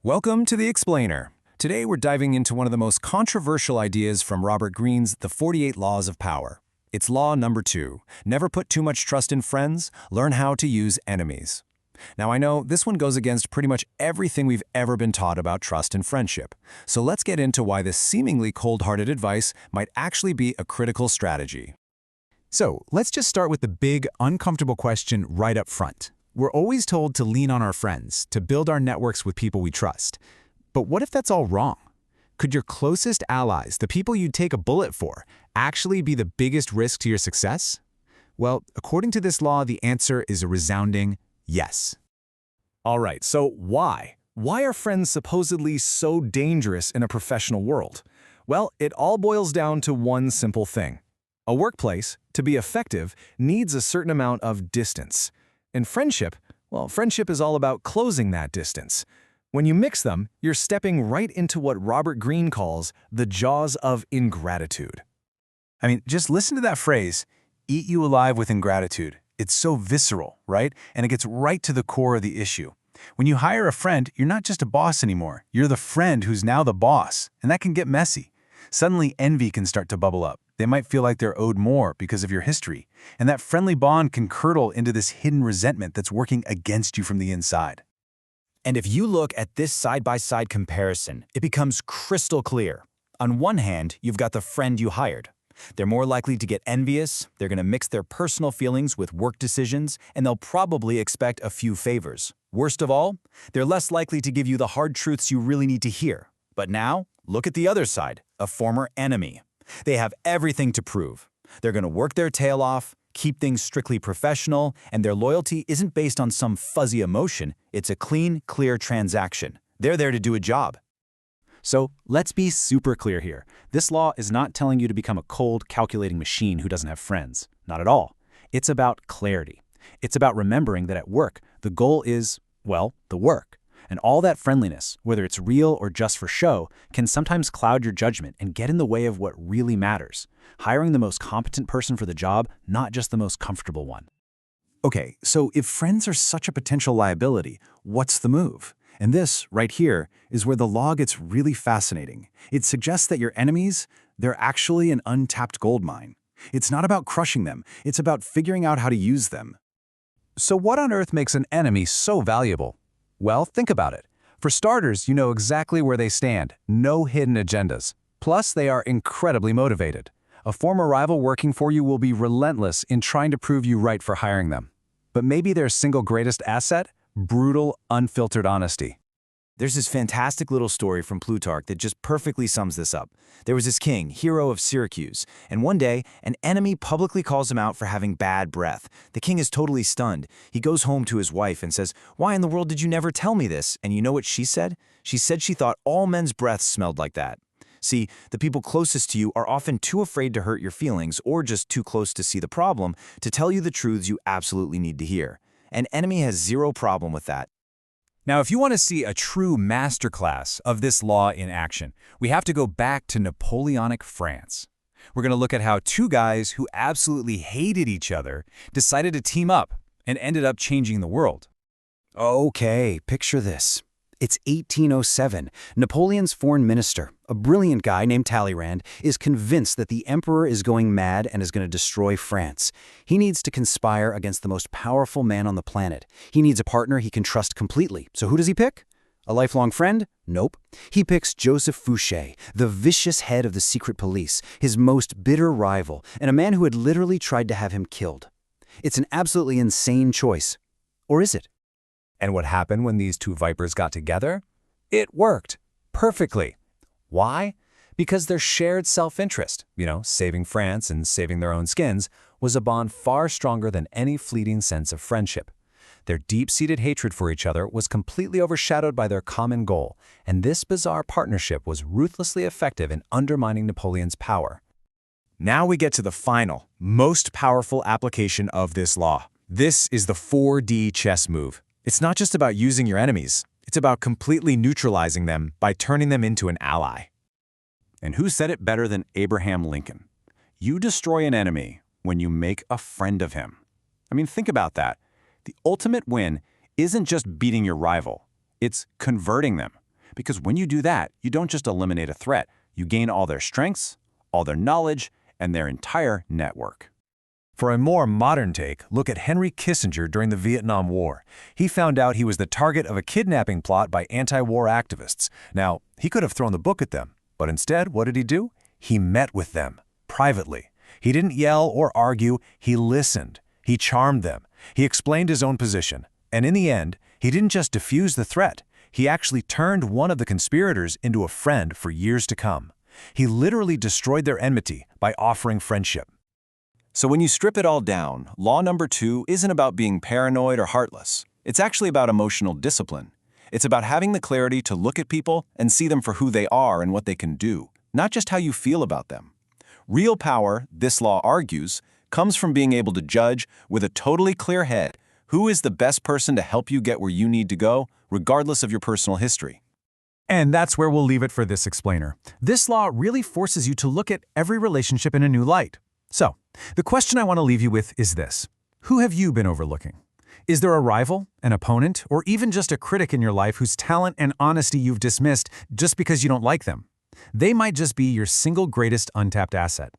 Welcome to The Explainer. Today we're diving into one of the most controversial ideas from Robert Greene's The 48 Laws of Power. It's law number 2. Never put too much trust in friends, learn how to use enemies. Now I know this one goes against pretty much everything we've ever been taught about trust and friendship. So let's get into why this seemingly cold-hearted advice might actually be a critical strategy. So let's just start with the big, uncomfortable question right up front. We're always told to lean on our friends, to build our networks with people we trust. But what if that's all wrong? Could your closest allies, the people you'd take a bullet for, actually be the biggest risk to your success? Well, according to this law, the answer is a resounding yes. All right, so why? Why are friends supposedly so dangerous in a professional world? Well, it all boils down to one simple thing. A workplace, to be effective, needs a certain amount of distance. In friendship, well, friendship is all about closing that distance. When you mix them, you're stepping right into what Robert Greene calls the jaws of ingratitude. I mean, just listen to that phrase, eat you alive with ingratitude. It's so visceral, right? And it gets right to the core of the issue. When you hire a friend, you're not just a boss anymore. You're the friend who's now the boss, and that can get messy. Suddenly, envy can start to bubble up. They might feel like they're owed more because of your history, and that friendly bond can curdle into this hidden resentment that's working against you from the inside. And if you look at this side-by-side comparison, it becomes crystal clear. On one hand, you've got the friend you hired. They're more likely to get envious, they're going to mix their personal feelings with work decisions, and they'll probably expect a few favors. Worst of all, they're less likely to give you the hard truths you really need to hear. But now, look at the other side, a former enemy. They have everything to prove. They're going to work their tail off, keep things strictly professional, and their loyalty isn't based on some fuzzy emotion. It's a clean, clear transaction. They're there to do a job. So let's be super clear here. This law is not telling you to become a cold, calculating machine who doesn't have friends. Not at all. It's about clarity. It's about remembering that at work, the goal is, well, the work. And all that friendliness, whether it's real or just for show, can sometimes cloud your judgment and get in the way of what really matters. Hiring the most competent person for the job, not just the most comfortable one. Okay, so if friends are such a potential liability, what's the move? And this, right here, is where the law gets really fascinating. It suggests that your enemies, they're actually an untapped gold mine. It's not about crushing them, it's about figuring out how to use them. So what on earth makes an enemy so valuable? Well, think about it. For starters, you know exactly where they stand, no hidden agendas. Plus, they are incredibly motivated. A former rival working for you will be relentless in trying to prove you right for hiring them. But maybe their single greatest asset? Brutal, unfiltered honesty. There's this fantastic little story from Plutarch that just perfectly sums this up. There was this king, hero of Syracuse, and one day, an enemy publicly calls him out for having bad breath. The king is totally stunned. He goes home to his wife and says, "Why in the world did you never tell me this?" And you know what she said? She said she thought all men's breaths smelled like that. See, the people closest to you are often too afraid to hurt your feelings or just too close to see the problem to tell you the truths you absolutely need to hear. An enemy has zero problem with that. Now, if you want to see a true masterclass of this law in action, we have to go back to Napoleonic France. We're going to look at how two guys who absolutely hated each other decided to team up and ended up changing the world. Okay, picture this. It's 1807. Napoleon's foreign minister, a brilliant guy named Talleyrand, is convinced that the emperor is going mad and is going to destroy France. He needs to conspire against the most powerful man on the planet. He needs a partner he can trust completely. So who does he pick? A lifelong friend? Nope. He picks Joseph Fouché, the vicious head of the secret police, his most bitter rival, and a man who had literally tried to have him killed. It's an absolutely insane choice. Or is it? And what happened when these two vipers got together? It worked perfectly. Why? Because their shared self-interest, saving France and saving their own skins, was a bond far stronger than any fleeting sense of friendship. Their deep-seated hatred for each other was completely overshadowed by their common goal, and this bizarre partnership was ruthlessly effective in undermining Napoleon's power. Now we get to the final, most powerful application of this law. This is the 4D chess move. It's not just about using your enemies. It's about completely neutralizing them by turning them into an ally. And who said it better than Abraham Lincoln? You destroy an enemy when you make a friend of him. I mean, think about that. The ultimate win isn't just beating your rival. It's converting them. Because when you do that, you don't just eliminate a threat, you gain all their strengths, all their knowledge, and their entire network. For a more modern take, look at Henry Kissinger during the Vietnam War. He found out he was the target of a kidnapping plot by anti-war activists. Now, he could have thrown the book at them, but instead, what did he do? He met with them, privately. He didn't yell or argue, he listened. He charmed them. He explained his own position. And in the end, he didn't just defuse the threat. He actually turned one of the conspirators into a friend for years to come. He literally destroyed their enmity by offering friendship. So when you strip it all down, law number 2 isn't about being paranoid or heartless. It's actually about emotional discipline. It's about having the clarity to look at people and see them for who they are and what they can do, not just how you feel about them. Real power, this law argues, comes from being able to judge with a totally clear head who is the best person to help you get where you need to go, regardless of your personal history. And that's where we'll leave it for this explainer. This law really forces you to look at every relationship in a new light. So, the question I want to leave you with is this. Who have you been overlooking? Is there a rival, an opponent, or even just a critic in your life whose talent and honesty you've dismissed just because you don't like them? They might just be your single greatest untapped asset.